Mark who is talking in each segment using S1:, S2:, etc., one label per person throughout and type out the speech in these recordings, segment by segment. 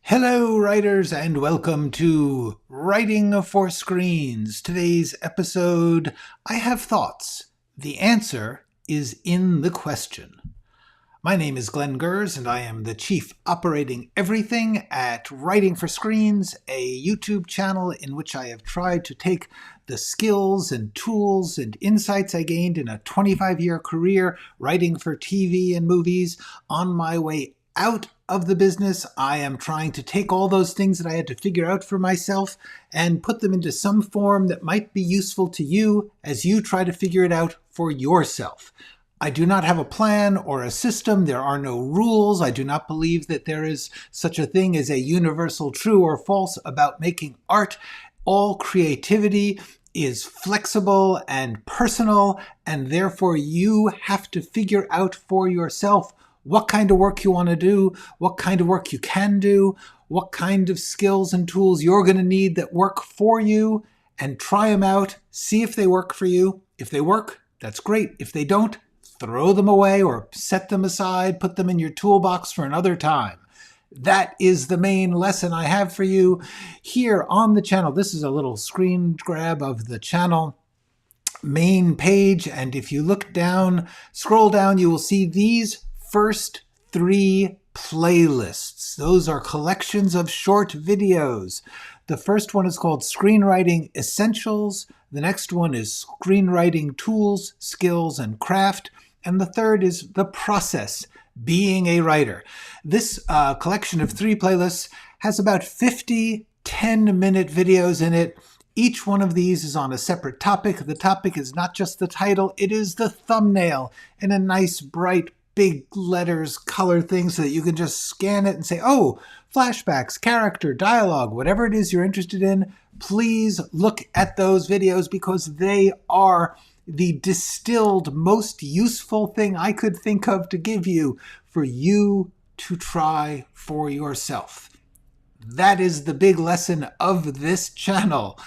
S1: Hello, writers, and welcome to Writing for Screens. Today's episode, I have thoughts. The answer is in the question. My name is Glenn Gers, and I am the Chief Operating Everything at Writing for Screens, a YouTube channel in which I have tried to take the skills and tools and insights I gained in a 25-year career writing for TV and movies. On my way out of the business, I am trying to take all those things that I had to figure out for myself and put them into some form that might be useful to you as you try to figure it out for yourself. I do not have a plan or a system. There are no rules. I do not believe that there is such a thing as a universal true or false about making art. All creativity is flexible and personal, and therefore you have to figure out for yourself what kind of work you want to do, what kind of work you can do, what kind of skills and tools you're going to need that work for you, and try them out, see if they work for you. If they work, that's great. If they don't, throw them away or set them aside, put them in your toolbox for another time. That is the main lesson I have for you here on the channel. This is a little screen grab of the channel main page, and if you look down, scroll down, you will see these first three playlists. Those are collections of short videos. The first one is called Screenwriting Essentials. The next one is Screenwriting Tools, Skills, and Craft. And the third is The Process, Being a Writer. This collection of three playlists has about 50 10-minute videos in it. Each one of these is on a separate topic. The topic is not just the title, it is the thumbnail in a nice, bright, big letters, color thing so that you can just scan it and say, oh, flashbacks, character, dialogue, whatever it is you're interested in, please look at those videos because they are the distilled, most useful thing I could think of to give you for you to try for yourself. That is the big lesson of this channel.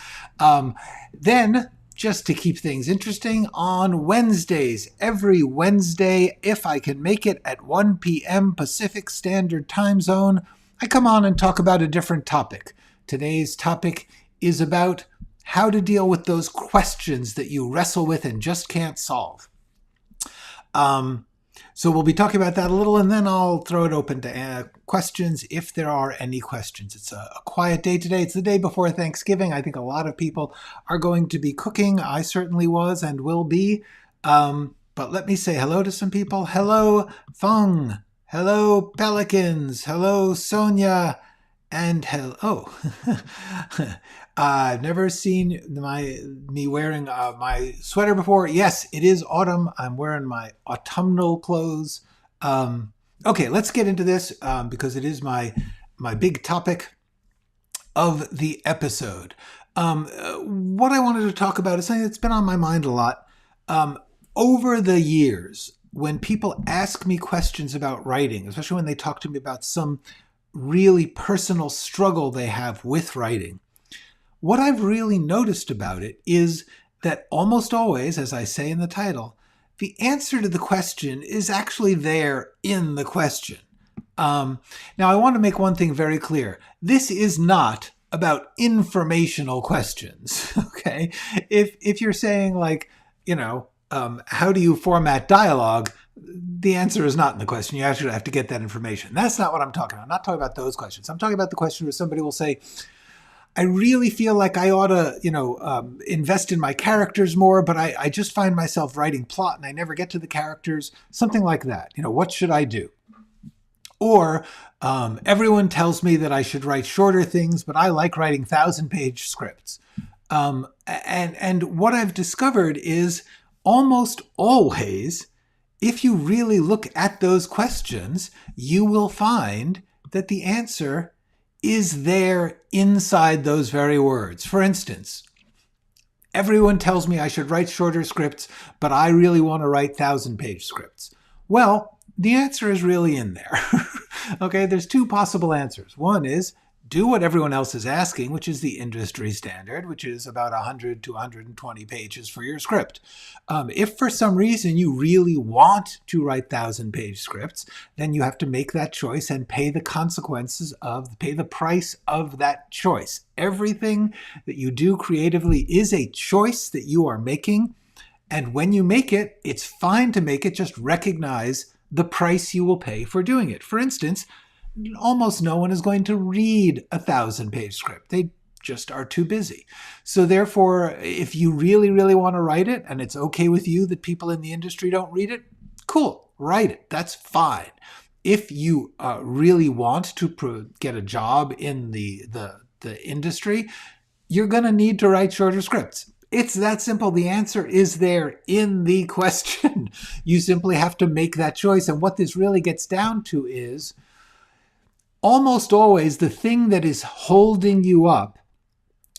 S1: Then, just to keep things interesting, on Wednesdays, every Wednesday, if I can make it at 1 p.m. Pacific Standard Time Zone, I come on and talk about a different topic. Today's topic is about how to deal with those questions that you wrestle with and just can't solve. So we'll be talking about that a little, and then I'll throw it open to questions if there are any questions. It's a quiet day today. It's the day before Thanksgiving. I think a lot of people are going to be cooking. I certainly was and will be. But let me say hello to some people. Hello, Fung. Hello, Pelicans. Hello, Sonia. And hello. I've never seen me wearing my sweater before. Yes, it is autumn. I'm wearing my autumnal clothes. Okay, let's get into this because it is my big topic of the episode. What I wanted to talk about is something that's been on my mind a lot. Over the years, when people ask me questions about writing, especially when they talk to me about some really personal struggle they have with writing, what I've really noticed about it is that almost always, as I say in the title, the answer to the question is actually there in the question. Now, I want to make one thing very clear. This is not about informational questions, okay? If you're saying like, how do you format dialogue? The answer is not in the question. You actually have to get that information. That's not what I'm talking about. I'm not talking about those questions. I'm talking about the question where somebody will say, I really feel like I ought to, invest in my characters more, but I just find myself writing plot and I never get to the characters, something like that. What should I do? Or everyone tells me that I should write shorter things, but I like writing 1,000-page scripts. And what I've discovered is almost always, if you really look at those questions, you will find that the answer is there inside those very words. For instance, everyone tells me I should write shorter scripts, but I really want to write 1,000-page scripts. Well, the answer is really in there. Okay, there's two possible answers. One is, do what everyone else is asking, which is the industry standard, which is about 100 to 120 pages for your script. If for some reason you really want to write 1,000-page scripts, then you have to make that choice and pay the pay the price of that choice. Everything that you do creatively is a choice that you are making. And when you make it, it's fine to make it. Just recognize the price you will pay for doing it. For instance, almost no one is going to read a 1,000-page script. They just are too busy. So therefore, if you really, really want to write it, and it's okay with you that people in the industry don't read it, cool, write it. That's fine. If you really want to get a job in the industry, you're going to need to write shorter scripts. It's that simple. The answer is there in the question. You simply have to make that choice. And what this really gets down to is almost always the thing that is holding you up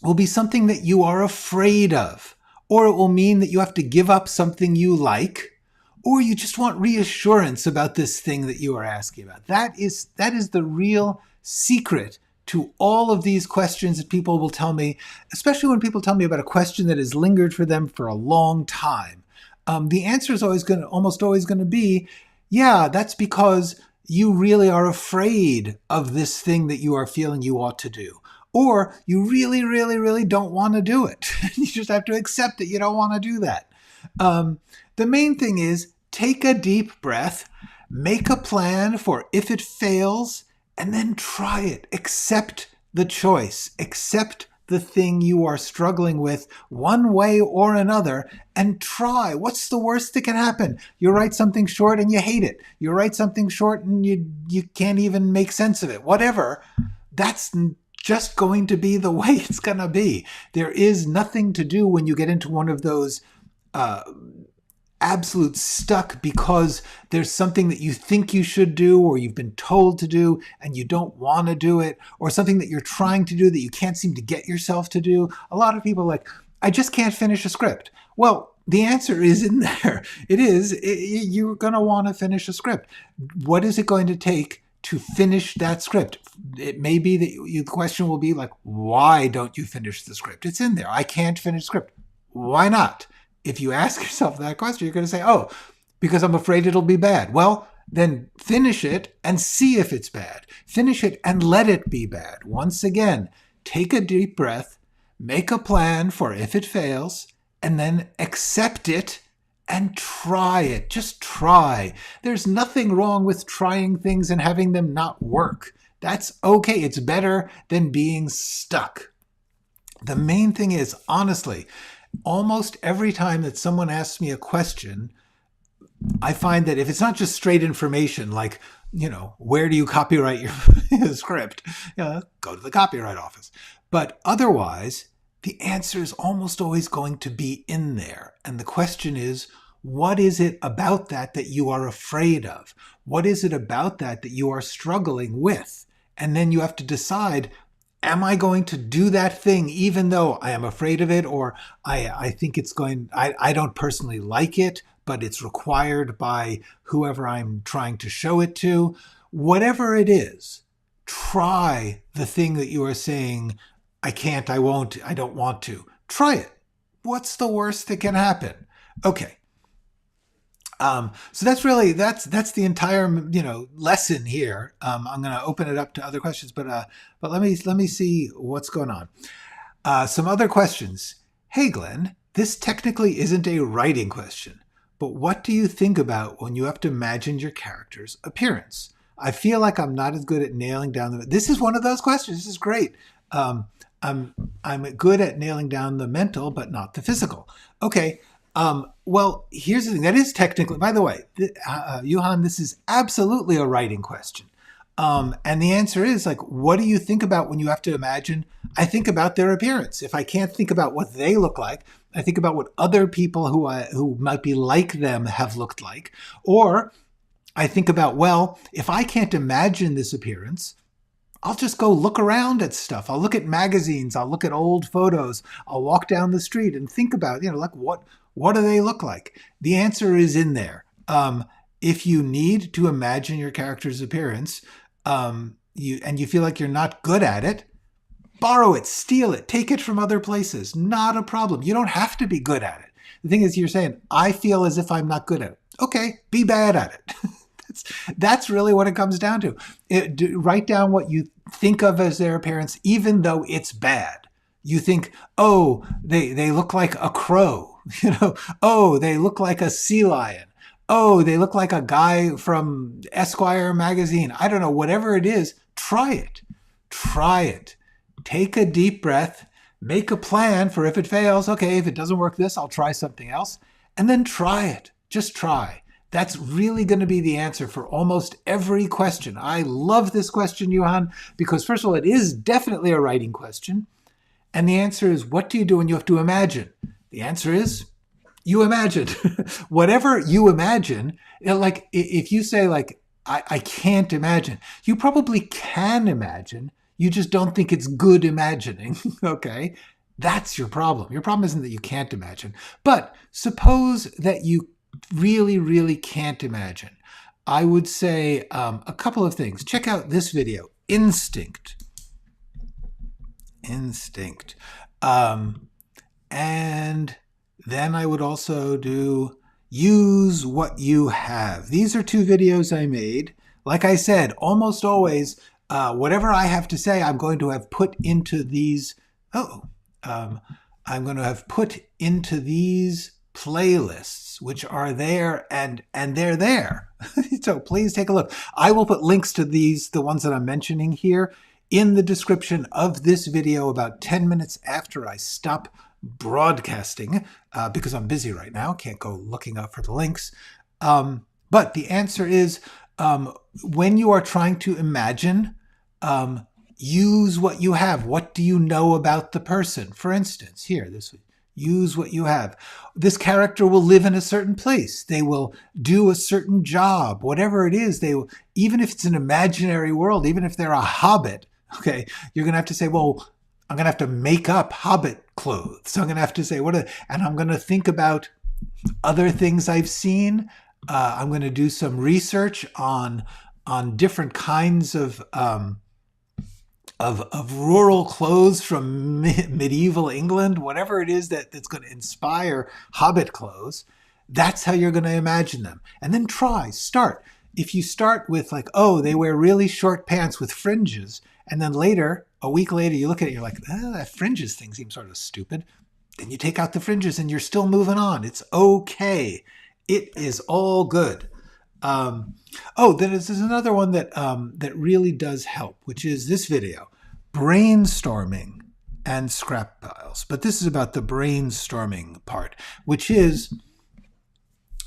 S1: will be something that you are afraid of, or it will mean that you have to give up something you like, or you just want reassurance about this thing that you are asking about. That is the real secret to all of these questions that people will tell me, especially when people tell me about a question that has lingered for them for a long time. The answer is almost always going to be, yeah, that's because you really are afraid of this thing that you are feeling you ought to do. Or you really, really, really don't want to do it. You just have to accept that you don't want to do that. The main thing is take a deep breath, make a plan for if it fails, and then try it. Accept the choice. Accept the thing you are struggling with one way or another and try. What's the worst that can happen? You write something short and you hate it. You write something short and you can't even make sense of it. Whatever. That's just going to be the way it's going to be. There is nothing to do when you get into one of those absolute stuck because there's something that you think you should do or you've been told to do and you don't want to do it, or something that you're trying to do that you can't seem to get yourself to do. A lot of people are like, I just can't finish a script. Well, the answer is in there. You're going to want to finish a script. What is it going to take to finish that script? It may be that the question will be like, why don't you finish the script? It's in there. I can't finish the script. Why not? If you ask yourself that question, you're going to say, oh, because I'm afraid it'll be bad. Well, then finish it and see if it's bad. Finish it and let it be bad. Once again, take a deep breath, make a plan for if it fails, and then accept it and try it. Just try. There's nothing wrong with trying things and having them not work. That's okay. It's better than being stuck. The main thing is, honestly, almost every time that someone asks me a question, I find that if it's not just straight information, like, where do you copyright your script? Go to the copyright office. But otherwise, the answer is almost always going to be in there. And the question is, what is it about that you are afraid of? What is it about that you are struggling with? And then you have to decide, am I going to do that thing even though I am afraid of it, or I think I don't personally like it, but it's required by whoever I'm trying to show it to? Whatever it is, try the thing that you are saying, I can't, I won't, I don't want to. Try it. What's the worst that can happen? Okay. So that's the entire, lesson here. I'm going to open it up to other questions, but let me see what's going on. Some other questions. Hey, Glenn, this technically isn't a writing question, but what do you think about when you have to imagine your character's appearance? I feel like I'm not as good at nailing down this is one of those questions. This is great. I'm good at nailing down the mental, but not the physical. Okay. Well, here's the thing. That is technically, by the way, Johan, this is absolutely a writing question. And the answer is, like, what do you think about when you have to imagine? I think about their appearance. If I can't think about what they look like, I think about what other people who might be like them have looked like. Or I think about, well, if I can't imagine this appearance, I'll just go look around at stuff. I'll look at magazines. I'll look at old photos. I'll walk down the street and think about, like, what do they look like? The answer is in there. If you need to imagine your character's appearance, you feel like you're not good at it, borrow it, steal it, take it from other places. Not a problem. You don't have to be good at it. The thing is, you're saying, I feel as if I'm not good at it. Okay, be bad at it. That's really what it comes down to. Write down what you think of as their appearance, even though it's bad. You think, oh, they look like a crow. Oh, they look like a sea lion. Oh, they look like a guy from Esquire magazine. I don't know, whatever it is, try it. Try it. Take a deep breath, make a plan for if it fails. Okay, if it doesn't work this, I'll try something else. And then try it. Just try. That's really going to be the answer for almost every question. I love this question, Johan, because first of all, it is definitely a writing question. And the answer is, what do you do when you have to imagine? The answer is, you imagine. Whatever you imagine, like if you say like, I can't imagine, you probably can imagine. You just don't think it's good imagining, okay? That's your problem. Your problem isn't that you can't imagine. But suppose that you really, really can't imagine. I would say a couple of things. Check out this video, Instinct. Instinct. And then I would also do Use What You Have. These are two videos I made. Like I said, almost always, whatever I have to say, I'm going to have put into these. I'm going to have put into these playlists, which are there and they're there. So please take a look. I will put links to these, the ones that I'm mentioning here, in the description of this video about 10 minutes after I stop broadcasting, because I'm busy right now. Can't go looking up for the links. But the answer is, when you are trying to imagine, use what you have. What do you know about the person? For instance, here, this use what you have. This character will live in a certain place. They will do a certain job, whatever it is. They will, even if it's an imaginary world, even if they're a hobbit, okay, you're going to have to say, well, I'm going to have to make up hobbit clothes. So I'm going to have to say, and I'm going to think about other things I've seen. I'm going to do some research on different kinds of rural clothes from medieval England, whatever it is that's going to inspire hobbit clothes. That's how you're going to imagine them. And then start. If you start with like, oh, they wear really short pants with fringes, and then later, a week later, you look at it, you're like, that fringes thing seems sort of stupid. Then you take out the fringes and you're still moving on. It's okay. It is all good. Then there's another one that really does help, which is this video, brainstorming and scrap piles. But this is about the brainstorming part, which is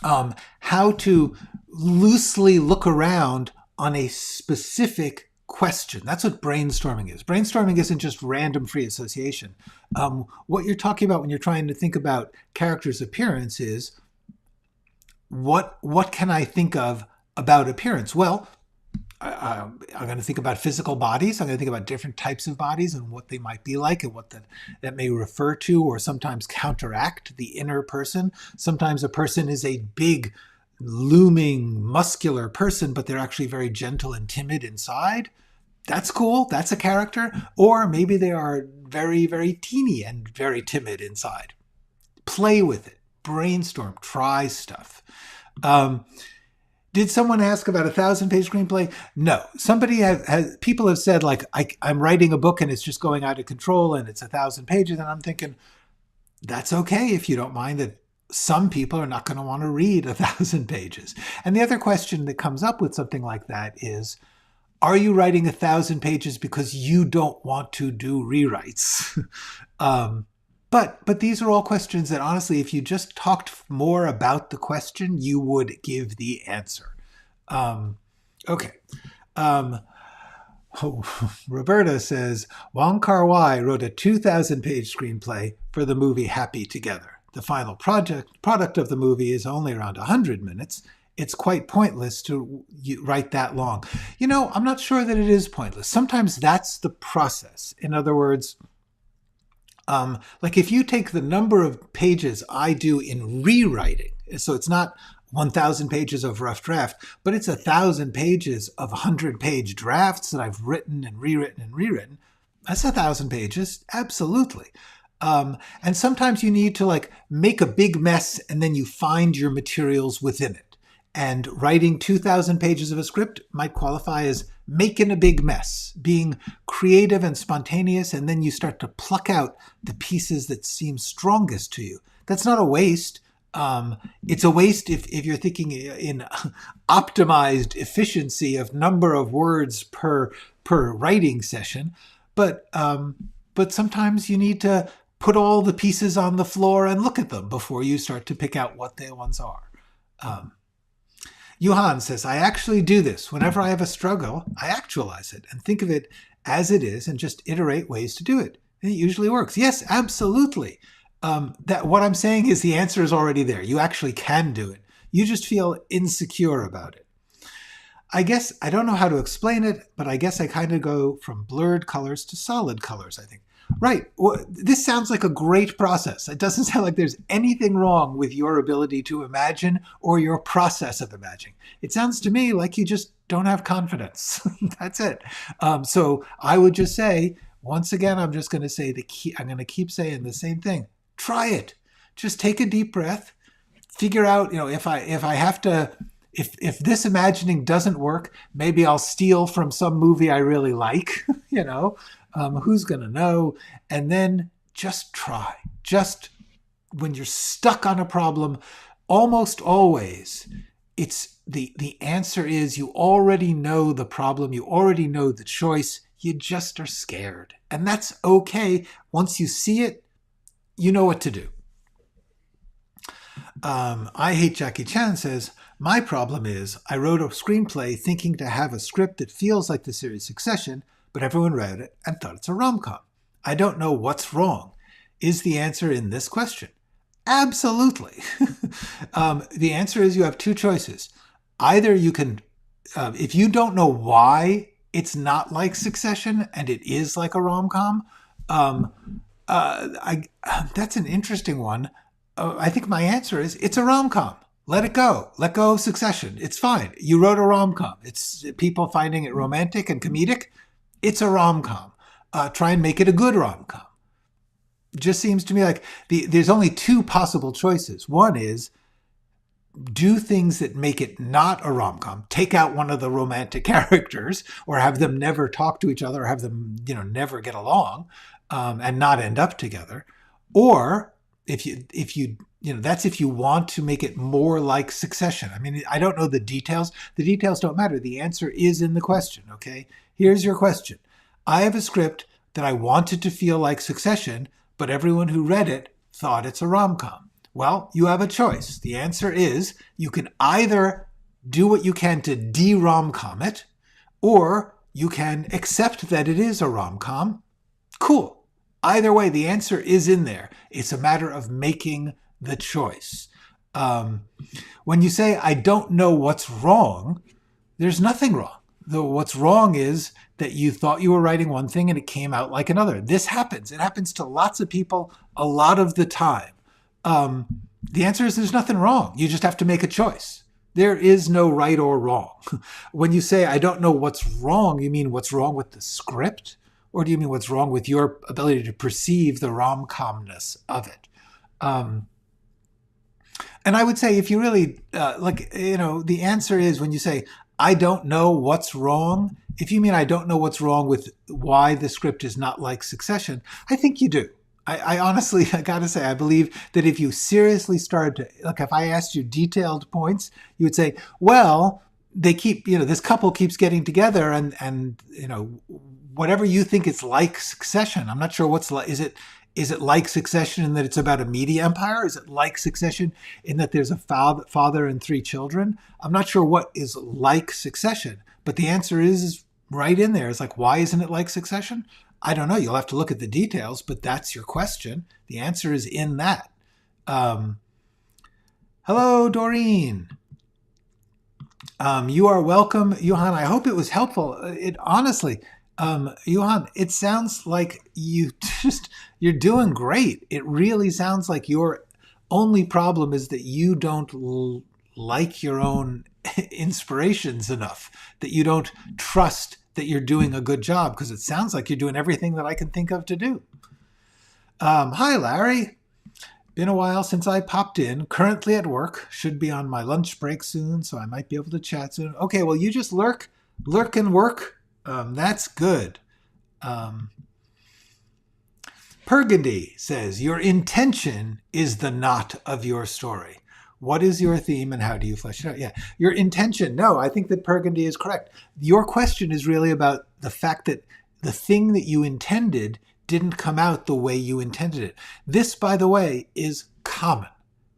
S1: how to loosely look around on a specific question. That's what brainstorming is. Brainstorming isn't just random free association. What you're talking about when you're trying to think about characters' appearance is, what can I think of about appearance? Well, I'm going to think about physical bodies. I'm going to think about different types of bodies and what they might be like and what that may refer to or sometimes counteract the inner person. Sometimes a person is a big, looming, muscular person, but they're actually very gentle and timid inside. That's cool. That's a character. Or maybe they are very, very teeny and very timid inside. Play with it. Brainstorm. Try stuff. Did someone ask about a 1,000-page screenplay? No. Somebody people have said, like, I'm writing a book and it's just going out of control and it's 1,000 pages. And I'm thinking, that's okay if you don't mind that some people are not going to want to read 1,000 pages. And the other question that comes up with something like that is, are you writing 1,000 pages because you don't want to do rewrites? But these are all questions that, honestly, if you just talked more about the question, you would give the answer. Okay. Roberta says, Wong Kar-wai wrote a 2,000-page screenplay for the movie Happy Together. The final product of the movie is only around 100 minutes. It's quite pointless to write that long. I'm not sure that it is pointless. Sometimes that's the process. In other words, like if you take the number of pages I do in rewriting, so it's not 1,000 pages of rough draft, but it's 1,000 pages of 100-page drafts that I've written and rewritten and rewritten. That's 1,000 pages, absolutely. And sometimes you need to make a big mess and then you find your materials within it. And writing 2,000 pages of a script might qualify as making a big mess, being creative and spontaneous, and then you start to pluck out the pieces that seem strongest to you. That's not a waste. It's a waste if you're thinking in optimized efficiency of number of words per writing session. But sometimes you need to put all the pieces on the floor and look at them before you start to pick out what the ones are. Johan says, I actually do this. Whenever I have a struggle, I actualize it and think of it as it is and just iterate ways to do it. And it usually works. Yes, absolutely. That what I'm saying is the answer is already there. You actually can do it. You just feel insecure about it. I guess I don't know how to explain it, but I guess I kind of go from blurred colors to solid colors, I think. Right. Well, this sounds like a great process. It doesn't sound like there's anything wrong with your ability to imagine or your process of imagining. It sounds to me like you just don't have confidence. That's it. So I would just say, once again, I'm just going to say I'm going to keep saying the same thing. Try it. Just take a deep breath. Figure out, if I have to, if this imagining doesn't work, maybe I'll steal from some movie I really like, who's going to know? And then just try. Just when you're stuck on a problem, almost always, it's the answer is you already know the problem. You already know the choice. You just are scared. And that's okay. Once you see it, you know what to do. I Hate Jackie Chan says, my problem is I wrote a screenplay thinking to have a script that feels like the series Succession, but everyone read it and thought it's a rom-com. I don't know what's wrong. Is the answer in this question? Absolutely. The answer is you have two choices. Either you can, if you don't know why it's not like Succession and it is like a rom-com, that's an interesting one. I think my answer is it's a rom-com. Let it go. Let go of Succession. It's fine. You wrote a rom-com. It's people finding it romantic and comedic. It's a rom-com. Try and make it a good rom-com. Just seems to me like there's only two possible choices. One is do things that make it not a rom-com. Take out one of the romantic characters or have them never talk to each other or have them, never get along and not end up together. Or if you that's if you want to make it more like Succession. I mean, I don't know the details. The details don't matter. The answer is in the question, okay? Here's your question. I have a script that I wanted to feel like Succession, but everyone who read it thought it's a rom-com. Well, you have a choice. The answer is you can either do what you can to de-rom-com it, or you can accept that it is a rom-com. Cool. Either way, the answer is in there. It's a matter of making the choice. When you say, I don't know what's wrong, there's nothing wrong. Though what's wrong is that you thought you were writing one thing and it came out like another. This happens. It happens to lots of people a lot of the time. The answer is there's nothing wrong. You just have to make a choice. There is no right or wrong. When you say, I don't know what's wrong, you mean what's wrong with the script? Or do you mean what's wrong with your ability to perceive the rom-comness of it? And I would say if you really, the answer is when you say, I don't know what's wrong, if you mean I don't know what's wrong with why the script is not like Succession, I think you do. I honestly, I gotta say, I believe that if you seriously started to, if I asked you detailed points, you would say, well, they keep, this couple keeps getting together and whatever you think it's like Succession, I'm not sure what's like, is it like Succession in that it's about a media empire? Is it like Succession in that there's a father and 3 children? I'm not sure what is like Succession, but the answer is right in there. It's like, why isn't it like Succession? I don't know. You'll have to look at the details, but that's your question. The answer is in that. Hello, Doreen. You are welcome, Johan. I hope it was helpful. It honestly, Johan, it sounds like you're doing great. It really sounds like your only problem is that you don't like your own inspirations enough, that you don't trust that you're doing a good job, because it sounds like you're doing everything that I can think of to do. Hi, Larry. Been a while since I popped in. Currently at work. Should be on my lunch break soon, so I might be able to chat soon. Okay, well, you just lurk and work. That's good. Burgundy says, your intention is the knot of your story. What is your theme and how do you flesh it out? Yeah, your intention. No, I think that Burgundy is correct. Your question is really about the fact that the thing that you intended didn't come out the way you intended it. This, by the way, is common.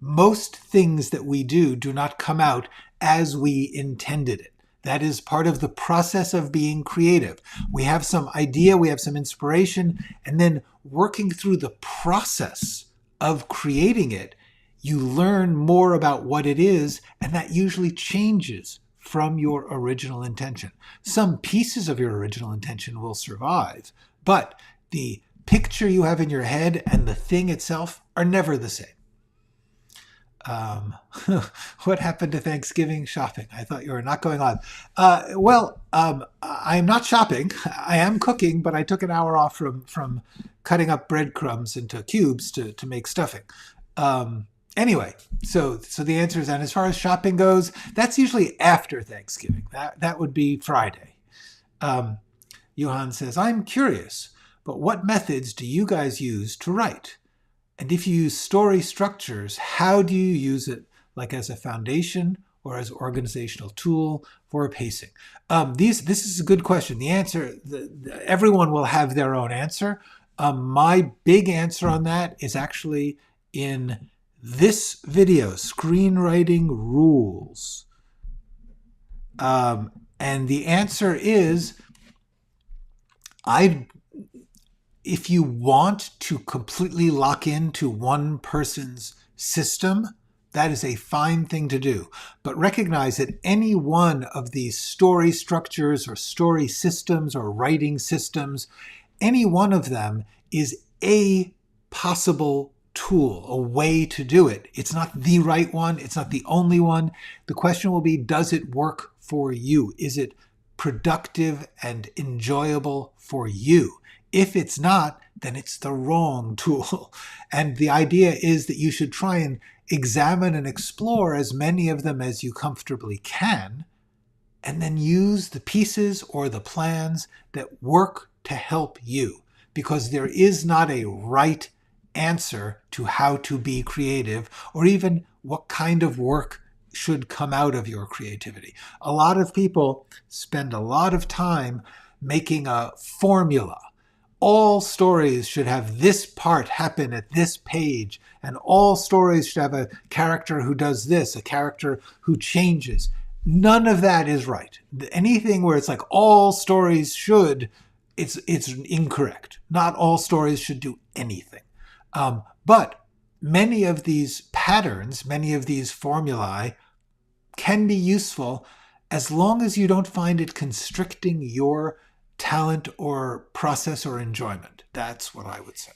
S1: Most things that we do not come out as we intended it. That is part of the process of being creative. We have some idea, we have some inspiration, and then working through the process of creating it, you learn more about what it is, and that usually changes from your original intention. Some pieces of your original intention will survive, but the picture you have in your head and the thing itself are never the same. What happened to Thanksgiving shopping? I thought you were not going on. I'm not shopping. I am cooking, but I took an hour off from cutting up breadcrumbs into cubes to make stuffing. Anyway, so the answer is, and as far as shopping goes, that's usually after Thanksgiving. That would be Friday. Johan says, I'm curious, but what methods do you guys use to write? And if you use story structures, how do you use it, like as a foundation or as an organizational tool for pacing? This is a good question. The answer, everyone will have their own answer. My big answer on that is actually in this video, Screenwriting Rules. And the answer is, if you want to completely lock into one person's system, that is a fine thing to do. But recognize that any one of these story structures or story systems or writing systems, any one of them is a possible tool, a way to do it. It's not the right one. It's not the only one. The question will be, does it work for you? Is it productive and enjoyable for you? If it's not, then it's the wrong tool. And the idea is that you should try and examine and explore as many of them as you comfortably can, and then use the pieces or the plans that work to help you. Because there is not a right answer to how to be creative, or even what kind of work should come out of your creativity. A lot of people spend a lot of time making a formula. All stories should have this part happen at this page, and all stories should have a character who does this, a character who changes. None of that is right. Anything where it's like all stories should, it's incorrect. Not all stories should do anything. But many of these patterns, many of these formulae can be useful as long as you don't find it constricting your talent or process or enjoyment. That's what I would say.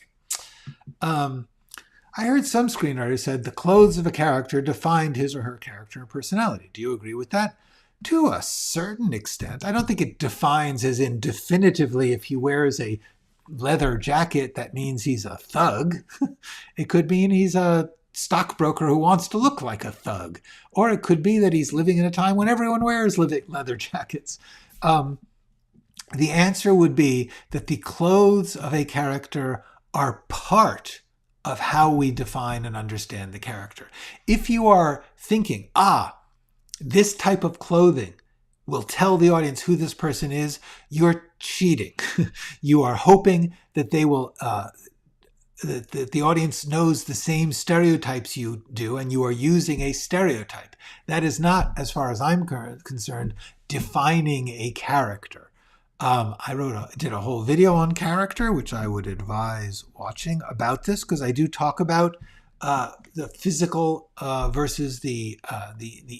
S1: I heard some screenwriters said the clothes of a character defined his or her character and personality. Do you agree with that? To a certain extent. I don't think it defines as in definitively if he wears a leather jacket, that means he's a thug. It could mean he's a stockbroker who wants to look like a thug. Or it could be that he's living in a time when everyone wears leather jackets. The answer would be that the clothes of a character are part of how we define and understand the character. If you are thinking, this type of clothing will tell the audience who this person is, you're cheating. You are hoping that they will, that the audience knows the same stereotypes you do, and you are using a stereotype. That is not, as far as I'm concerned, defining a character. I did a whole video on character, which I would advise watching about this, because I do talk about the physical versus the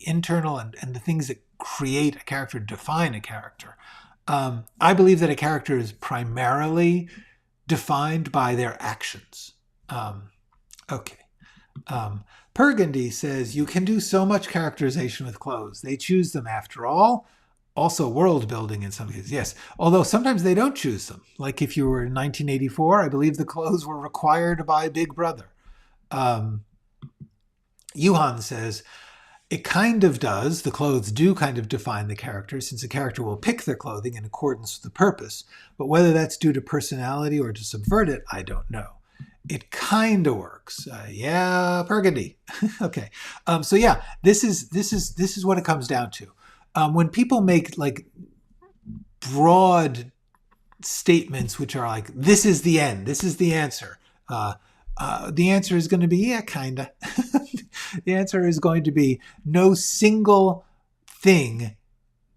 S1: internal and the things that create a character, define a character. I believe that a character is primarily defined by their actions. Okay. Burgundy says you can do so much characterization with clothes. They choose them after all. Also world building in some cases, yes. Although sometimes they don't choose them. Like if you were in 1984, I believe the clothes were required by Big Brother. Yuhan says, it kind of does. The clothes do kind of define the character, since a character will pick their clothing in accordance with the purpose. But whether that's due to personality or to subvert it, I don't know. It kind of works. Yeah, Burgundy. Okay. So yeah, this is what it comes down to. When people make like broad statements, which are like, "This is the end. This is the answer." The answer is going to be, yeah, kinda. The answer is going to be no single thing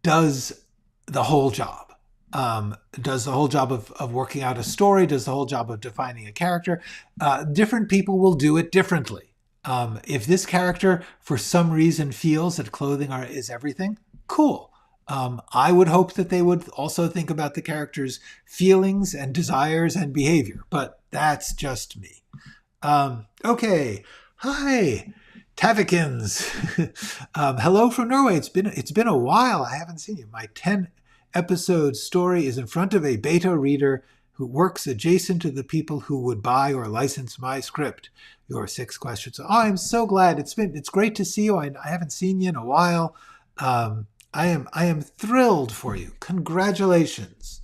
S1: does the whole job. Does the whole job of working out a story, does the whole job of defining a character. Different people will do it differently. If this character, for some reason, feels that clothing is everything, cool. I would hope that they would also think about the character's feelings and desires and behavior, but that's just me. Okay. Hi, Tavikins. Hello from Norway. It's been a while. I haven't seen you. My 10-episode story is in front of a beta reader who works adjacent to the people who would buy or license my script. Your 6 questions. Oh, I'm so glad. It's great to see you. I haven't seen you in a while. I am thrilled for you. Congratulations.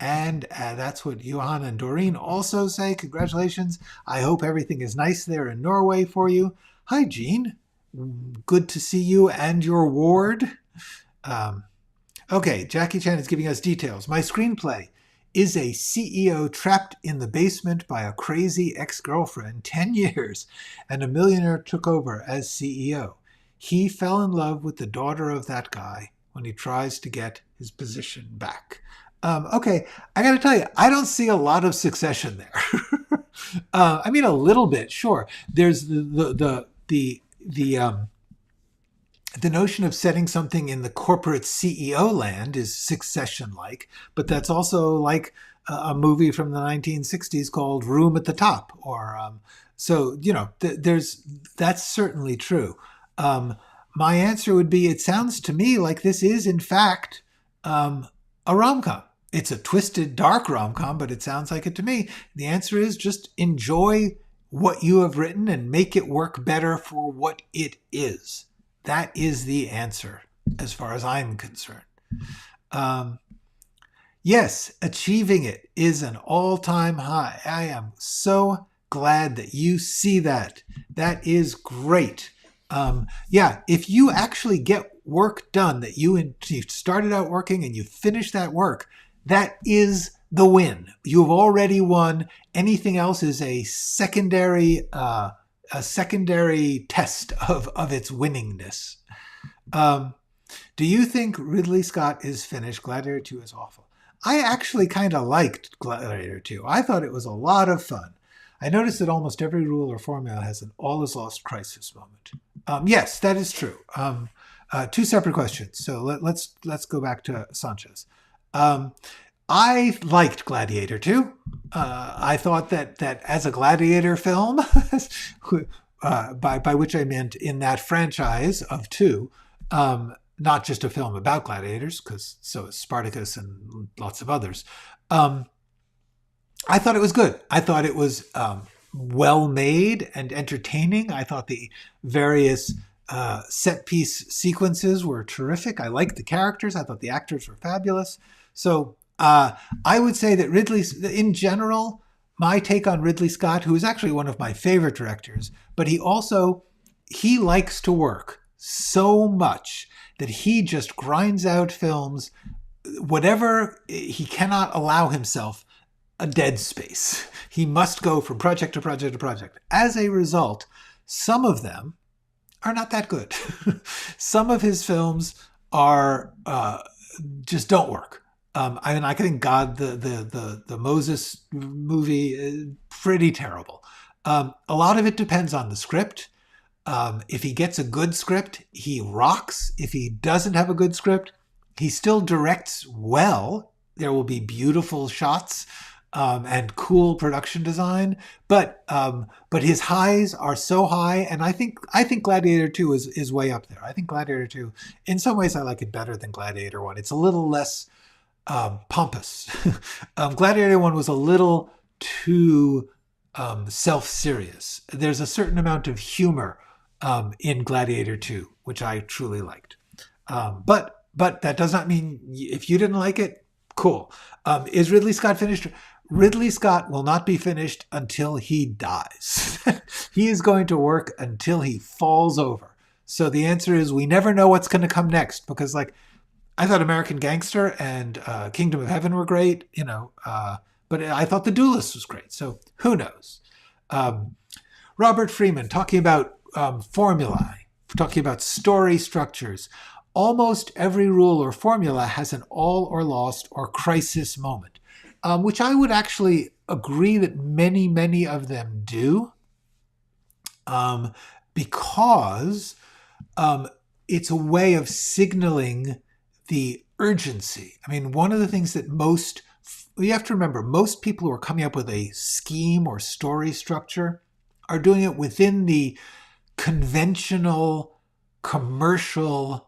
S1: And that's what Johan and Doreen also say. Congratulations. I hope everything is nice there in Norway for you. Hi, Jean. Good to see you and your ward. Okay, Jackie Chan is giving us details. My screenplay is a CEO trapped in the basement by a crazy ex-girlfriend 10 years, and a millionaire took over as CEO. He fell in love with the daughter of that guy when he tries to get his position back. Okay, I got to tell you, I don't see a lot of Succession there. I mean, a little bit, sure. There's the notion of setting something in the corporate CEO land is Succession-like, but that's also like a movie from the 1960s called Room at the Top, or so you know. That's certainly true. My answer would be: it sounds to me like this is, in fact, a rom-com. It's a twisted, dark rom-com, but it sounds like it to me. The answer is just enjoy what you have written and make it work better for what it is. That is the answer, as far as I'm concerned. Yes, achieving it is an all-time high. I am so glad that you see that. That is great. Yeah, if you actually get work done that you started out working and you finish that work, that is the win. You've already won. Anything else is a secondary test of its winningness. Do you think Ridley Scott is finished? Gladiator 2 is awful. I actually kind of liked Gladiator 2. I thought it was a lot of fun. I noticed that almost every rule or formula has an all is lost crisis moment. Yes, that is true. 2 separate questions. So let's go back to Sanchez. I liked Gladiator 2. I thought that as a Gladiator film, by which I meant in that franchise of 2, not just a film about gladiators, because so is Spartacus and lots of others. I thought it was good. I thought it was well made and entertaining. I thought the various set piece sequences were terrific. I liked the characters. I thought the actors were fabulous. So I would say that in general, my take on Ridley Scott, who is actually one of my favorite directors, but he likes to work so much that he just grinds out films, whatever. He cannot allow himself a dead space. He must go from project to project to project. As a result, some of them are not that good. Some of his films are just don't work. I think God, the Moses movie is pretty terrible. A lot of it depends on the script. If he gets a good script, he rocks. If he doesn't have a good script, he still directs well. There will be beautiful shots. and cool production design, but his highs are so high, and I think Gladiator 2 is way up there. I think Gladiator 2, in some ways, I like it better than Gladiator 1. It's a little less pompous. Gladiator 1 was a little too self-serious. There's a certain amount of humor in Gladiator 2, which I truly liked. But that does not mean if you didn't like it, cool. Is Ridley Scott finished? Ridley Scott will not be finished until he dies. He is going to work until he falls over. So the answer is we never know what's going to come next, because like I thought American Gangster and Kingdom of Heaven were great, but I thought The Duelist was great. So who knows? Robert Freeman talking about formulae, talking about story structures. Almost every rule or formula has an all or lost or crisis moment, which I would actually agree that many, many of them do, because it's a way of signaling the urgency. I mean, one of the things that you have to remember, most people who are coming up with a scheme or story structure are doing it within the conventional commercial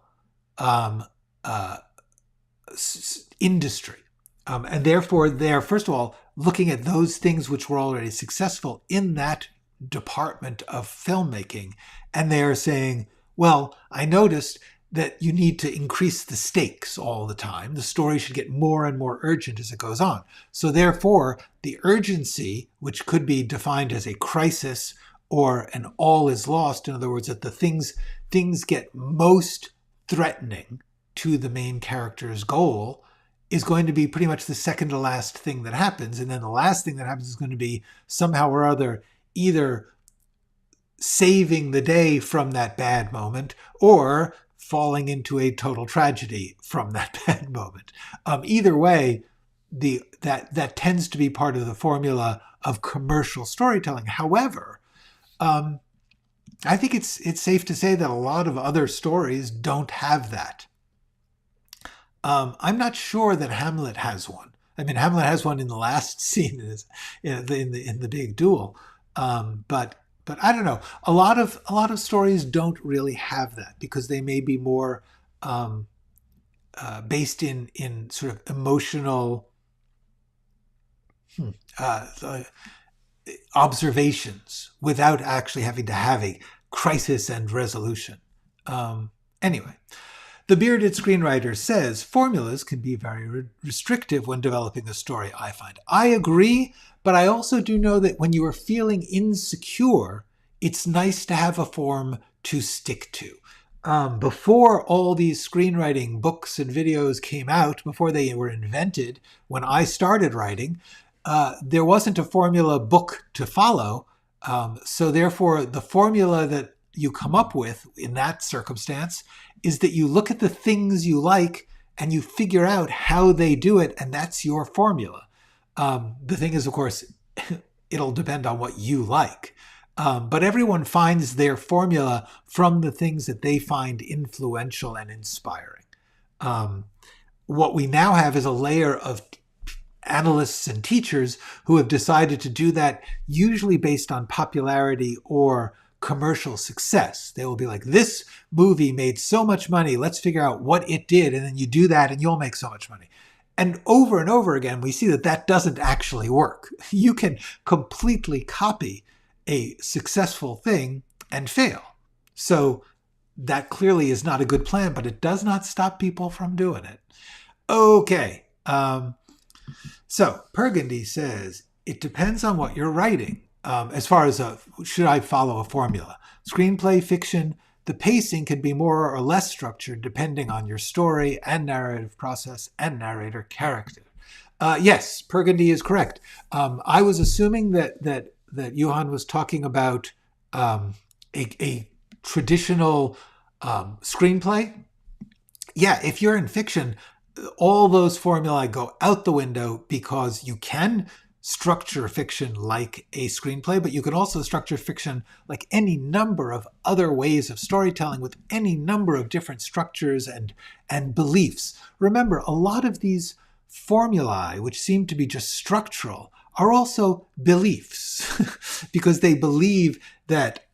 S1: industry. And therefore, they're, first of all, looking at those things which were already successful in that department of filmmaking. And they are saying, well, I noticed that you need to increase the stakes all the time. The story should get more and more urgent as it goes on. So therefore, the urgency, which could be defined as a crisis or an all is lost, in other words, that the things get most threatening to the main character's goal, is going to be pretty much the second to last thing that happens. And then the last thing that happens is going to be somehow or other either saving the day from that bad moment or falling into a total tragedy from that bad moment. Either way, that tends to be part of the formula of commercial storytelling. However, I think it's safe to say that a lot of other stories don't have that. I'm not sure that Hamlet has one. I mean, Hamlet has one in the last scene in the big duel, but I don't know. A lot of stories don't really have that because they may be more based in sort of emotional observations without actually having to have a crisis and resolution. Anyway, the bearded screenwriter says formulas can be very restrictive when developing a story, I find. I agree, but I also do know that when you are feeling insecure, it's nice to have a form to stick to. Before all these screenwriting books and videos came out, before they were invented, when I started writing, there wasn't a formula book to follow. So therefore, the formula that you come up with in that circumstance is that you look at the things you like and you figure out how they do it, and that's your formula. The thing is, of course, it'll depend on what you like. But everyone finds their formula from the things that they find influential and inspiring. What we now have is a layer of analysts and teachers who have decided to do that, usually based on popularity or commercial success. They will be like, this movie made so much money, let's figure out what it did, and then you do that and you'll make so much money. And over again, we see that doesn't actually work. You can completely copy a successful thing and fail. So that clearly is not a good plan, but it does not stop people from doing it. Okay. So Burgundy says, it depends on what you're writing. As far as should I follow a formula? Screenplay, fiction, the pacing can be more or less structured depending on your story and narrative process and narrator character. Yes, Burgundy is correct. I was assuming that Johan was talking about a traditional screenplay. Yeah, if you're in fiction, all those formulae go out the window because you can structure fiction like a screenplay, but you can also structure fiction like any number of other ways of storytelling with any number of different structures and beliefs. Remember, a lot of these formulae, which seem to be just structural, are also beliefs, because they believe that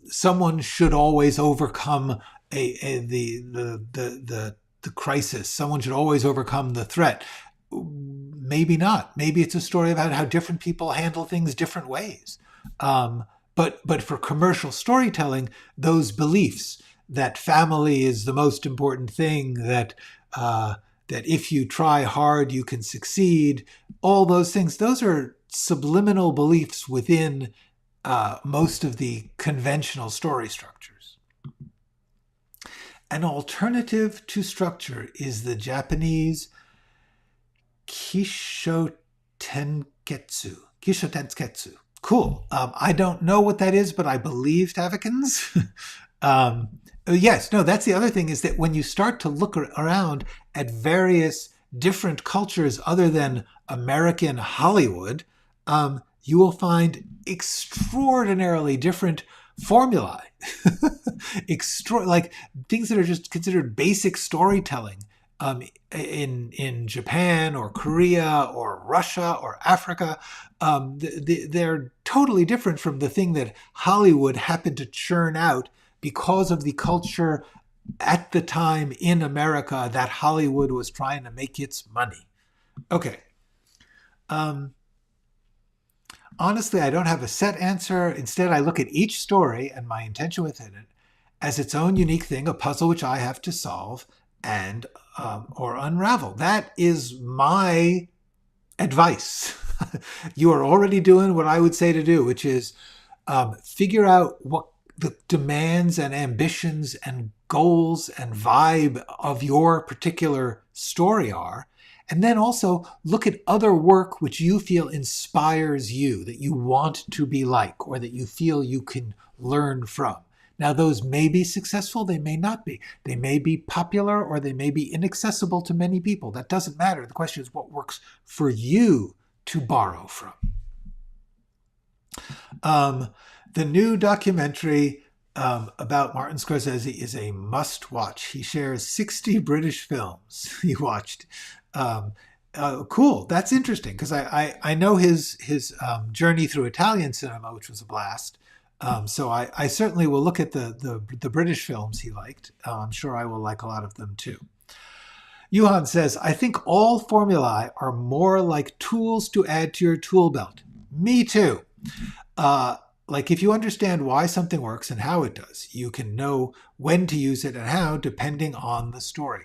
S1: someone should always overcome the crisis. Someone should always overcome the threat. Maybe not. Maybe it's a story about how different people handle things different ways. But for commercial storytelling, those beliefs that family is the most important thing, that if you try hard, you can succeed, all those things, those are subliminal beliefs within most of the conventional story structures. An alternative to structure is the Japanese Kishotenketsu. Kishotenketsu. Cool. I don't know what that is, but I believe Tavikins. Yes, no, that's the other thing, is that when you start to look around at various different cultures other than American Hollywood, you will find extraordinarily different formulae, like things that are just considered basic storytelling in Japan or Korea or Russia or Africa. They're totally different from the thing that Hollywood happened to churn out because of the culture at the time in America that Hollywood was trying to make its money. Okay. Honestly, I don't have a set answer. Instead, I look at each story and my intention within it as its own unique thing, a puzzle which I have to solve and or unravel. That is my advice. You are already doing what I would say to do, which is figure out what the demands and ambitions and goals and vibe of your particular story are. And then also look at other work which you feel inspires you, that you want to be like, or that you feel you can learn from. Now, those may be successful, they may not be. They may be popular, or they may be inaccessible to many people. That doesn't matter. The question is what works for you to borrow from. The new documentary about Martin Scorsese is a must-watch. He shares 60 British films he watched. Cool. That's interesting, because I know his journey through Italian cinema, which was a blast. So I certainly will look at the British films he liked. I'm sure I will like a lot of them too. Johan says, I think all formulae are more like tools to add to your tool belt. Me too. Like if you understand why something works and how it does, you can know when to use it and how, depending on the story.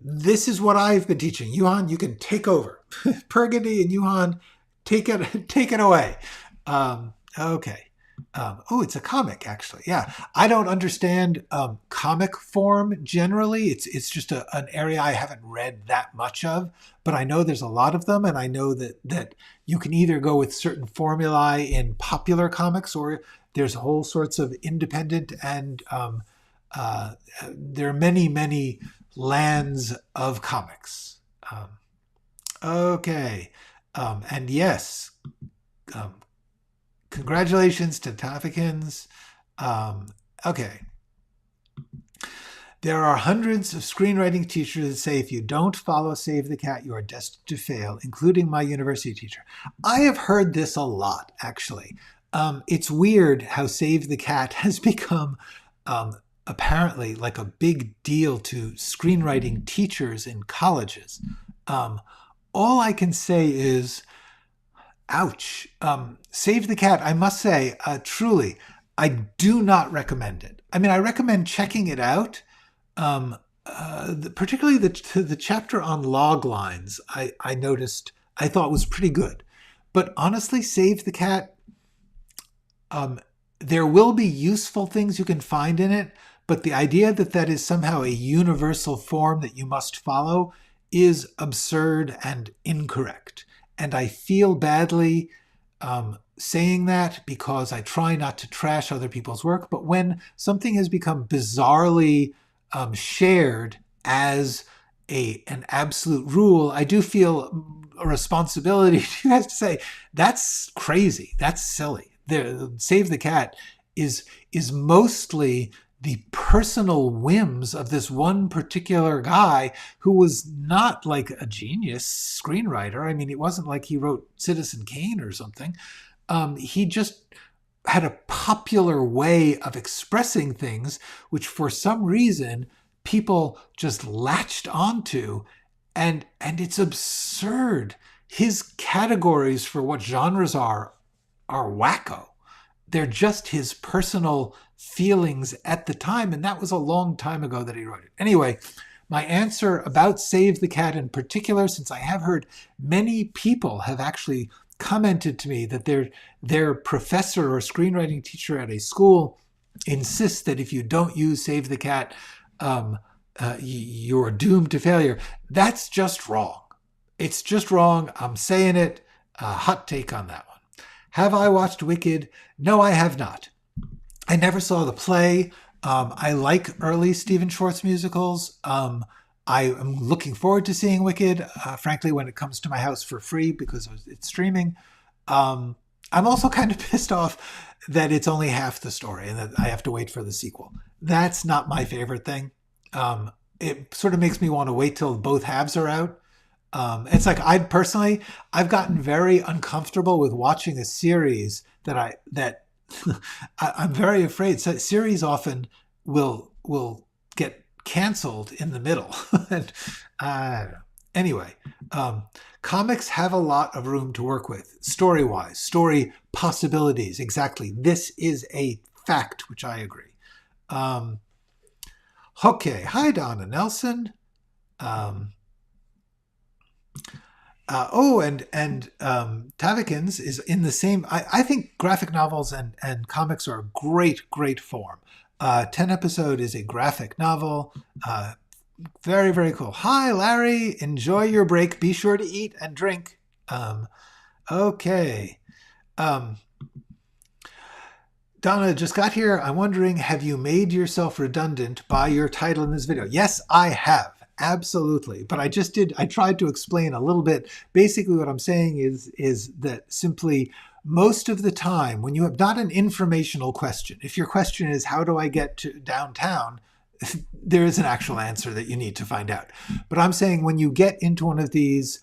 S1: This is what I've been teaching. Johan, you can take over. Pergady and Johan, take it away. Okay. Oh, it's a comic, actually. Yeah, I don't understand comic form generally. It's just an area I haven't read that much of, but I know there's a lot of them, and I know that you can either go with certain formulae in popular comics, or there's whole sorts of independent, and there are many lands of comics. Okay, and yes. Congratulations to Tafikins. Okay. There are hundreds of screenwriting teachers that say if you don't follow Save the Cat, you are destined to fail, including my university teacher. I have heard this a lot, actually. It's weird how Save the Cat has become apparently like a big deal to screenwriting teachers in colleges. All I can say is, ouch. Save the Cat, I must say, truly, I do not recommend it. I mean, I recommend checking it out. Particularly the chapter on log lines, I noticed, I thought was pretty good. But honestly, Save the Cat, there will be useful things you can find in it, but the idea that is somehow a universal form that you must follow is absurd and incorrect. And I feel badly saying that, because I try not to trash other people's work. But when something has become bizarrely shared as an absolute rule, I do feel a responsibility to say, that's crazy. That's silly. Save the Cat is mostly the personal whims of this one particular guy who was not like a genius screenwriter. I mean, it wasn't like he wrote Citizen Kane or something. He just had a popular way of expressing things, which for some reason people just latched onto, and it's absurd. His categories for what genres are wacko. They're just his personal feelings at the time, and that was a long time ago that he wrote it. Anyway, my answer about Save the Cat in particular, since I have heard many people have actually commented to me that their professor or screenwriting teacher at a school insists that if you don't use Save the Cat, you're doomed to failure. That's just wrong. It's just wrong. I'm saying it. Hot take on that one. Have I watched Wicked? No, I have not. I never saw the play. I like early Stephen Schwartz musicals. I am looking forward to seeing Wicked, frankly, when it comes to my house for free because it's streaming. I'm also kind of pissed off that it's only half the story and that I have to wait for the sequel. That's not my favorite thing. It sort of makes me want to wait till both halves are out. It's like I've gotten very uncomfortable with watching a series that I'm very afraid. So series often will get canceled in the middle. And I don't know. Anyway, comics have a lot of room to work with, story-wise, story possibilities. Exactly. This is a fact, which I agree. Okay. Hi, Donna Nelson. Tavikins is in the same. I think graphic novels and comics are a great form. 10 episode is a graphic novel. Very, very cool. Hi, Larry. Enjoy your break. Be sure to eat and drink. Okay. Donna just got here. I'm wondering, have you made yourself redundant by your title in this video? Yes, I have. Absolutely. But I tried to explain a little bit. Basically what I'm saying is that simply most of the time when you have not an informational question, if your question is how do I get to downtown, there is an actual answer that you need to find out. But I'm saying when you get into one of these,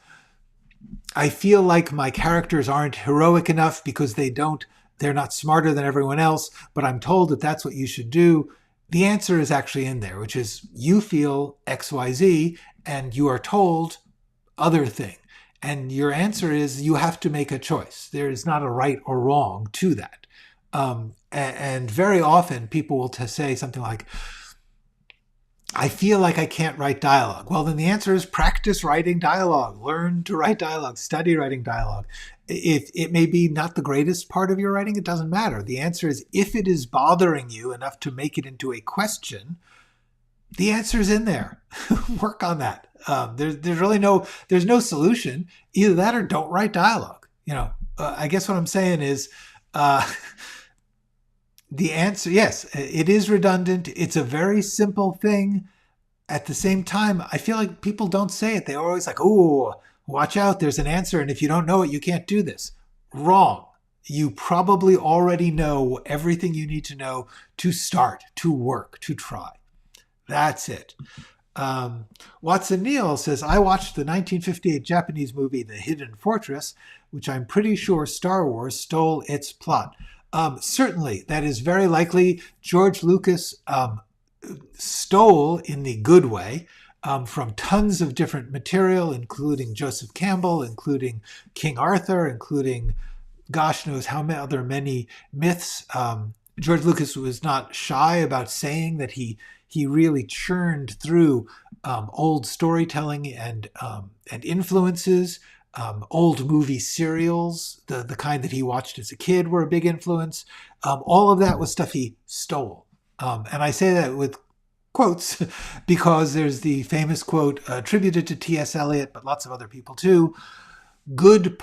S1: I feel like my characters aren't heroic enough because they're not smarter than everyone else, but I'm told that that's what you should do. The answer is actually in there, which is you feel XYZ and you are told other thing. And your answer is you have to make a choice. There is not a right or wrong to that. And very often people will say something like, I feel like I can't write dialogue. Well, then the answer is practice writing dialogue. Learn to write dialogue. Study writing dialogue. If it may be not the greatest part of your writing, it doesn't matter. The answer is if it is bothering you enough to make it into a question, the answer is in there. Work on that. There's really no solution. Either that or don't write dialogue. I guess what I'm saying is the answer, yes, it is redundant. It's a very simple thing. At the same time, I feel like people don't say it. They're always like, oh, watch out, there's an answer. And if you don't know it, you can't do this. Wrong. You probably already know everything you need to know to start, to work, to try. That's it. Watson Neal says, I watched the 1958 Japanese movie, The Hidden Fortress, which I'm pretty sure Star Wars stole its plot. Certainly, that is very likely. George Lucas stole, in the good way, from tons of different material, including Joseph Campbell, including King Arthur, including gosh knows how many myths. George Lucas was not shy about saying that he really churned through old storytelling and influences. Old movie serials, the kind that he watched as a kid, were a big influence. All of that was stuff he stole. And I say that with quotes because there's the famous quote attributed to T.S. Eliot, but lots of other people too. Bad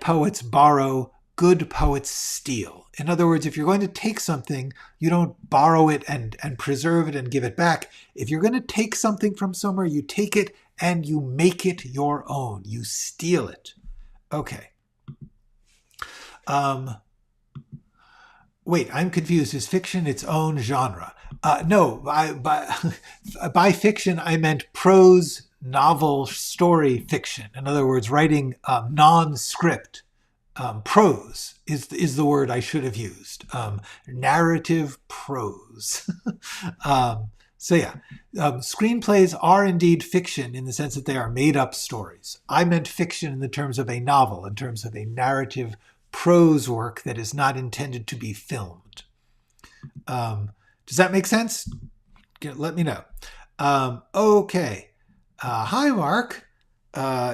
S1: poets borrow, good poets steal. In other words, if you're going to take something, you don't borrow it and preserve it and give it back. If you're going to take something from somewhere, you take it and you make it your own. You steal it. Okay. Wait, I'm confused. Is fiction its own genre? No, by fiction, I meant prose, novel, story fiction. In other words, writing non-script prose is the word I should have used. Narrative prose. um, so yeah, screenplays are indeed fiction in the sense that they are made up stories. I meant fiction in the terms of a novel, in terms of a narrative prose work that is not intended to be filmed. Does that make sense? Let me know. Okay. Hi, Mark.